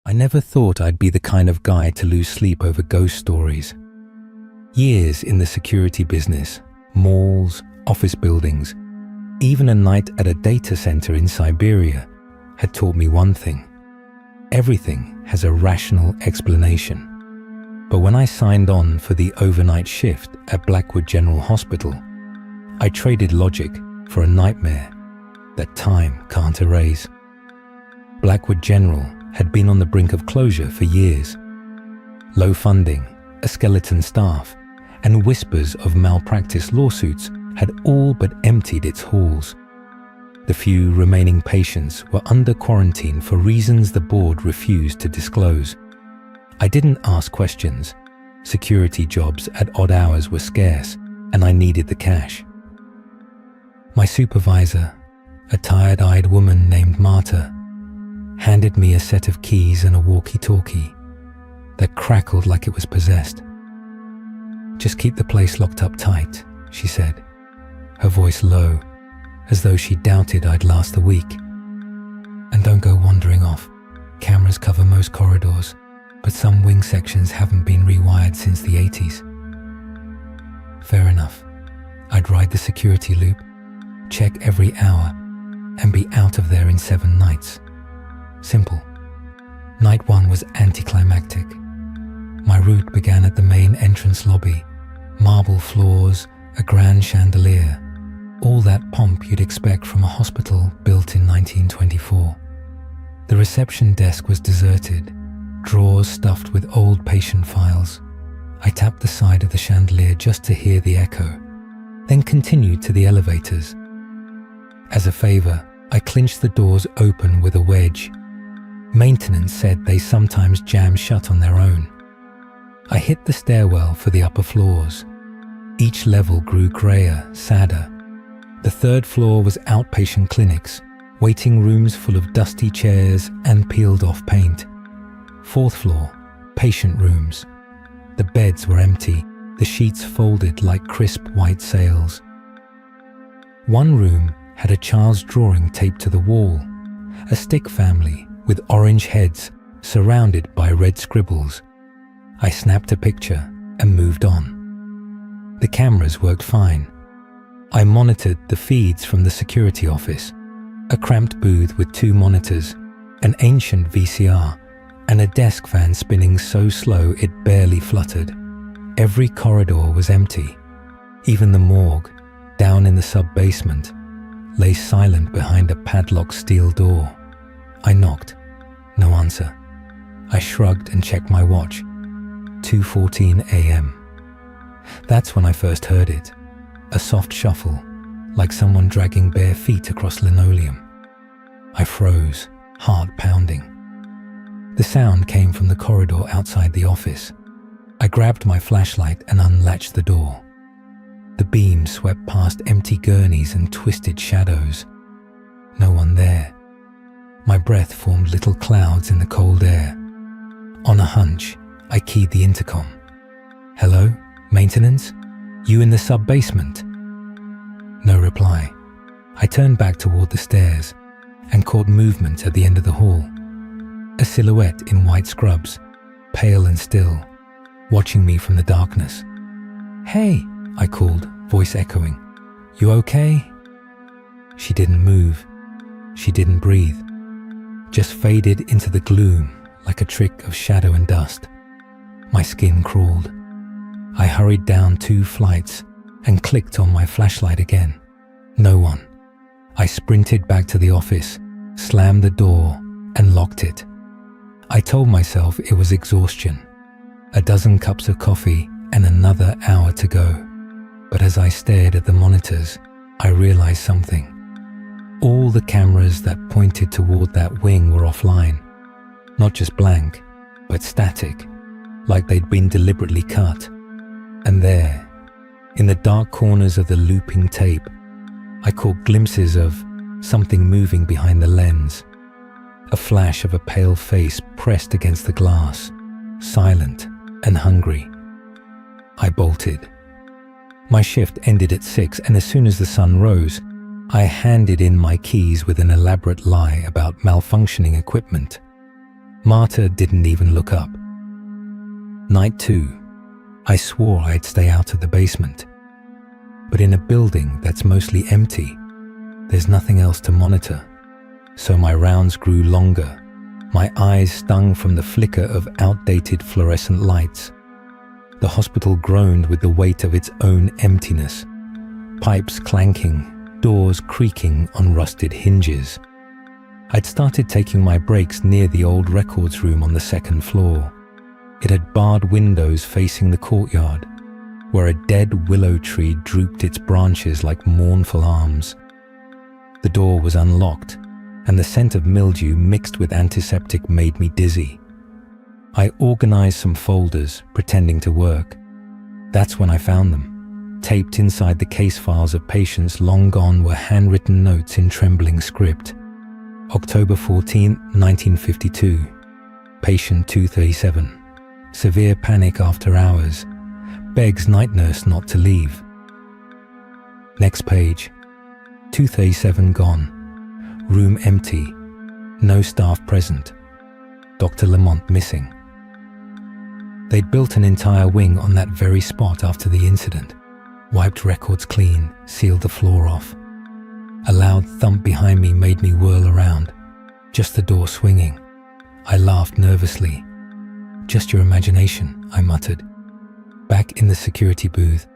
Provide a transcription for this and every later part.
I never thought I'd be the kind of guy to lose sleep over ghost stories. Years in the security business, malls, office buildings, even a night at a data center in Siberia had taught me one thing. Everything has a rational explanation. But when I signed on for the overnight shift at Blackwood General Hospital, I traded logic for a nightmare that time can't erase. Blackwood General had been on the brink of closure for years. Low funding, a skeleton staff, and whispers of malpractice lawsuits had all but emptied its halls. The few remaining patients were under quarantine for reasons the board refused to disclose. I didn't ask questions. Security jobs at odd hours were scarce, and I needed the cash. My supervisor, a tired-eyed woman named Marta, handed me a set of keys and a walkie-talkie that crackled like it was possessed. "Just keep the place locked up tight," she said, her voice low, as though she doubted I'd last the week. "And don't go wandering off. Cameras cover most corridors, but some wing sections haven't been rewired since the 80s. Fair enough. I'd ride the security loop, check every hour, and be out of there in 7 nights. Simple. Night 1 was anticlimactic. My route began at the main entrance lobby, marble floors, a grand chandelier, all that pomp you'd expect from a hospital built in 1924. The reception desk was deserted, drawers stuffed with old patient files. I tapped the side of the chandelier just to hear the echo, then continued to the elevators. As a favor, I clinched the doors open with a wedge. Maintenance said they sometimes jam shut on their own. I hit the stairwell for the upper floors. Each level grew grayer, sadder. The 3rd floor was outpatient clinics, waiting rooms full of dusty chairs and peeled-off paint. 4th floor, patient rooms. The beds were empty, the sheets folded like crisp white sails. One room had a child's drawing taped to the wall, a stick family with orange heads surrounded by red scribbles. I snapped a picture and moved on. The cameras worked fine. I monitored the feeds from the security office, a cramped booth with 2 monitors, an ancient VCR, and a desk fan spinning so slow it barely fluttered. Every corridor was empty. Even the morgue, down in the sub-basement, lay silent behind a padlocked steel door. I knocked. No answer. I shrugged and checked my watch. 2:14 a.m. That's when I first heard it. A soft shuffle, like someone dragging bare feet across linoleum. I froze, heart pounding. The sound came from the corridor outside the office. I grabbed my flashlight and unlatched the door. The beam swept past empty gurneys and twisted shadows. No one there. My breath formed little clouds in the cold air. On a hunch, I keyed the intercom. "Hello? Maintenance? You in the sub-basement?" No reply. I turned back toward the stairs and caught movement at the end of the hall. A silhouette in white scrubs, pale and still, watching me from the darkness. "Hey," I called, voice echoing. "You okay?" She didn't move. She didn't breathe. Just faded into the gloom like a trick of shadow and dust. My skin crawled. I hurried down 2 flights and clicked on my flashlight again. No one. I sprinted back to the office, slammed the door, and locked it. I told myself it was exhaustion. A dozen cups of coffee and another hour to go. But as I stared at the monitors, I realized something. All the cameras that pointed toward that wing were offline. Not just blank, but static, like they'd been deliberately cut. And there, in the dark corners of the looping tape, I caught glimpses of something moving behind the lens. A flash of a pale face pressed against the glass, silent and hungry. I bolted. My shift ended at 6, and as soon as the sun rose, I handed in my keys with an elaborate lie about malfunctioning equipment. Marta didn't even look up. Night 2, I swore I'd stay out of the basement. But in a building that's mostly empty, there's nothing else to monitor. So my rounds grew longer. My eyes stung from the flicker of outdated fluorescent lights. The hospital groaned with the weight of its own emptiness. Pipes clanking, doors creaking on rusted hinges. I'd started taking my breaks near the old records room on the second floor. It had barred windows facing the courtyard, where a dead willow tree drooped its branches like mournful arms. The door was unlocked, and the scent of mildew mixed with antiseptic made me dizzy. I organized some folders, pretending to work. That's when I found them. Taped inside the case files of patients long gone were handwritten notes in trembling script. October 14, 1952. Patient 237. Severe panic after hours. Begs night nurse not to leave. Next page. 237 gone. Room empty. No staff present. Dr. Lamont missing. They'd built an entire wing on that very spot after the incident. Wiped records clean, sealed the floor off. A loud thump behind me made me whirl around. Just the door swinging. I laughed nervously. Just your imagination, I muttered. Back in the security booth,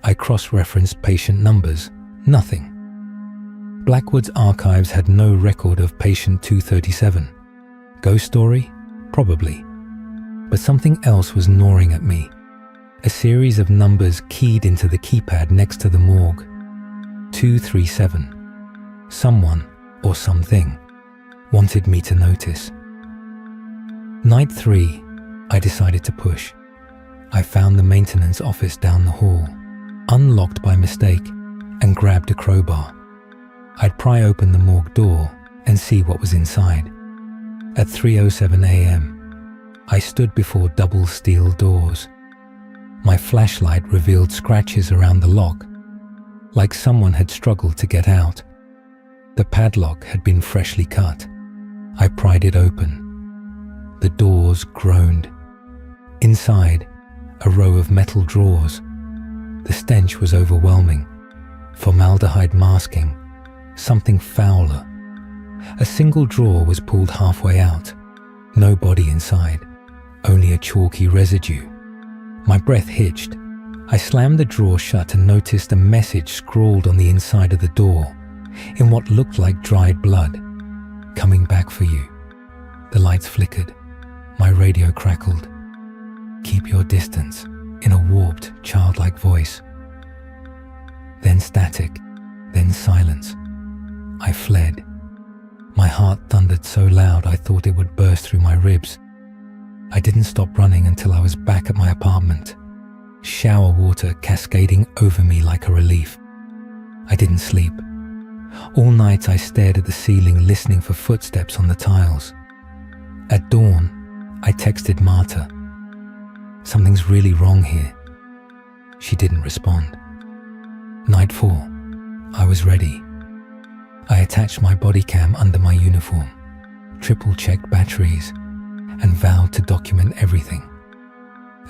I cross-referenced patient numbers. Nothing. Blackwood's archives had no record of patient 237. Ghost story? Probably. But something else was gnawing at me. A series of numbers keyed into the keypad next to the morgue. 237. Someone, or something, wanted me to notice. Night 3, I decided to push. I found the maintenance office down the hall, unlocked by mistake, and grabbed a crowbar. I'd pry open the morgue door and see what was inside. At 3:07 a.m., I stood before double steel doors. My flashlight revealed scratches around the lock, like someone had struggled to get out. The padlock had been freshly cut. I pried it open. The doors groaned. Inside, a row of metal drawers. The stench was overwhelming. Formaldehyde masking. Something fouler. A single drawer was pulled halfway out. No body inside. Only a chalky residue. My breath hitched. I slammed the drawer shut and noticed a message scrawled on the inside of the door, in what looked like dried blood. Coming back for you. The lights flickered. My radio crackled. Keep your distance, in a warped, childlike voice. Then static, then silence. I fled. My heart thundered so loud I thought it would burst through my ribs. I didn't stop running until I was back at my apartment. Shower water cascading over me like a relief. I didn't sleep. All night I stared at the ceiling, listening for footsteps on the tiles. At dawn, I texted Marta. Something's really wrong here. She didn't respond. Night 4, I was ready. I attached my body cam under my uniform, triple-checked batteries, and vowed to document everything.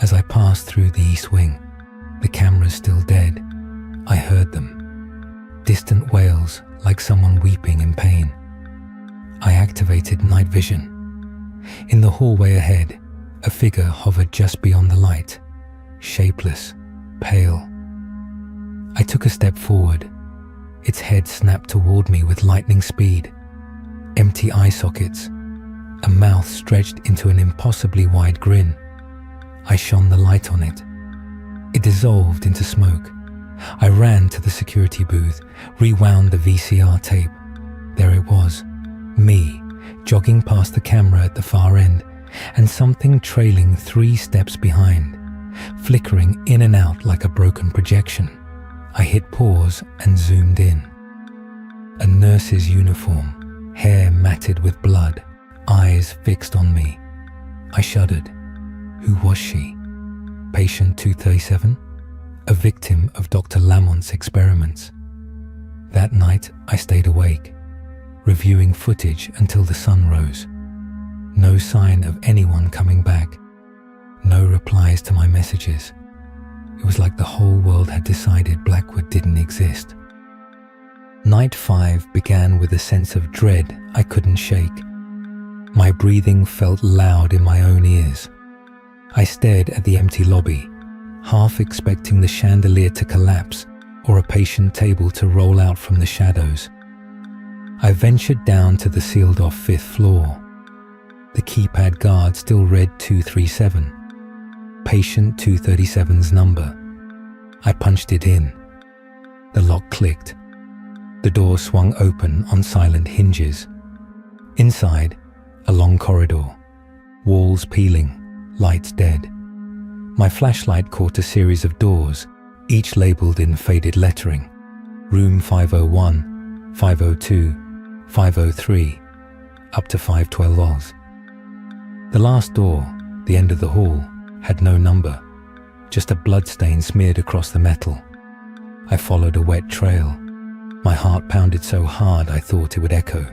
As I passed through the east wing, the cameras still dead, I heard them. Distant wails like someone weeping in pain. I activated night vision. In the hallway ahead, a figure hovered just beyond the light, shapeless, pale. I took a step forward. Its head snapped toward me with lightning speed. Empty eye sockets, a mouth stretched into an impossibly wide grin. I shone the light on it. It dissolved into smoke. I ran to the security booth, rewound the VCR tape. There it was, me, jogging past the camera at the far end, and something trailing 3 steps behind, flickering in and out like a broken projection. I hit pause and zoomed in. A nurse's uniform, hair matted with blood, eyes fixed on me. I shuddered. Who was she? Patient 237? A victim of Dr. Lamont's experiments. That night, I stayed awake, reviewing footage until the sun rose. No sign of anyone coming back. No replies to my messages. It was like the whole world had decided Blackwood didn't exist. Night 5 began with a sense of dread I couldn't shake. My breathing felt loud in my own ears. I stared at the empty lobby, half expecting the chandelier to collapse or a patient table to roll out from the shadows. I ventured down to the sealed-off 5th floor. The keypad guard still read 237, patient 237's number. I punched it in. The lock clicked. The door swung open on silent hinges. Inside, a long corridor, walls peeling, lights dead. My flashlight caught a series of doors, each labeled in faded lettering. Room 501, 502, 503, up to 512 Oz. The last door, the end of the hall, had no number, just a bloodstain smeared across the metal. I followed a wet trail. My heart pounded so hard I thought it would echo.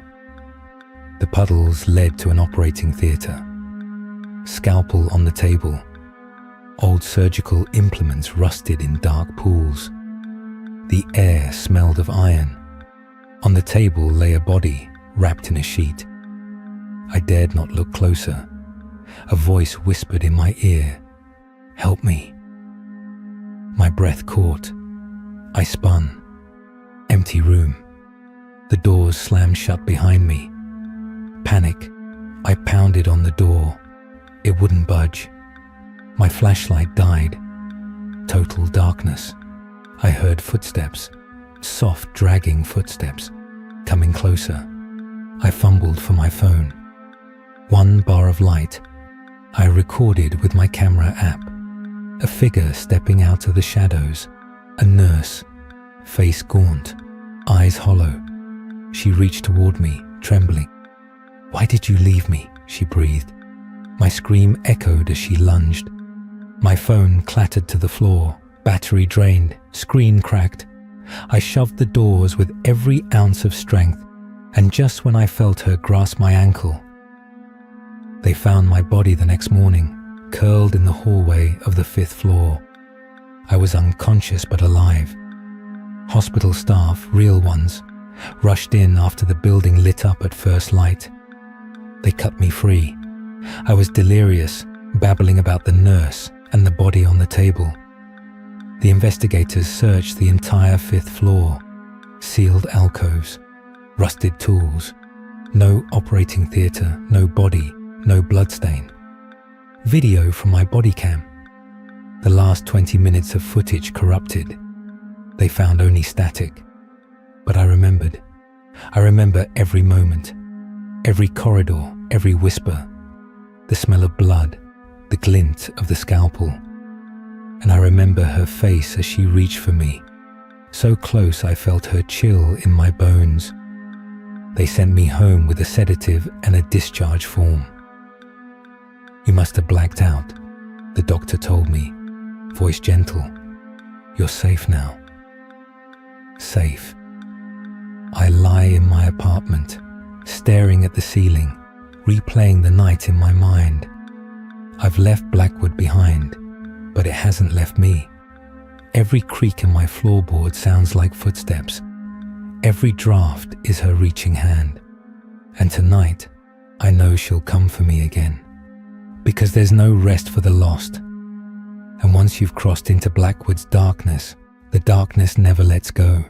The puddles led to an operating theatre. Scalpel on the table. Old surgical implements rusted in dark pools. The air smelled of iron. On the table lay a body wrapped in a sheet. I dared not look closer. A voice whispered in my ear, "Help me." My breath caught. I spun. Empty room. The doors slammed shut behind me. Panic. I pounded on the door. It wouldn't budge. My flashlight died. Total darkness. I heard footsteps, soft dragging footsteps, coming closer. I fumbled for my phone. One bar of light. I recorded with my camera app. A figure stepping out of the shadows. A nurse, face gaunt, eyes hollow. She reached toward me, trembling. "Why did you leave me?" she breathed. My scream echoed as she lunged. My phone clattered to the floor, battery drained, screen cracked. I shoved the doors with every ounce of strength, and just when I felt her grasp my ankle, they found my body the next morning, curled in the hallway of the 5th floor. I was unconscious but alive. Hospital staff, real ones, rushed in after the building lit up at first light. They cut me free. I was delirious, babbling about the nurse and the body on the table. The investigators searched the entire 5th floor. Sealed alcoves, rusted tools, no operating theatre, no body, no bloodstain. Video from my body cam. The last 20 minutes of footage corrupted. They found only static. But I remembered. I remember every moment, every corridor, every whisper, the smell of blood, the glint of the scalpel. And I remember her face as she reached for me. So close I felt her chill in my bones. They sent me home with a sedative and a discharge form. "You must have blacked out," the doctor told me, voice gentle. "You're safe now." Safe. I lie in my apartment, staring at the ceiling, replaying the night in my mind. I've left Blackwood behind, but it hasn't left me. Every creak in my floorboard sounds like footsteps. Every draft is her reaching hand. And tonight, I know she'll come for me again. Because there's no rest for the lost. And once you've crossed into Blackwood's darkness, the darkness never lets go.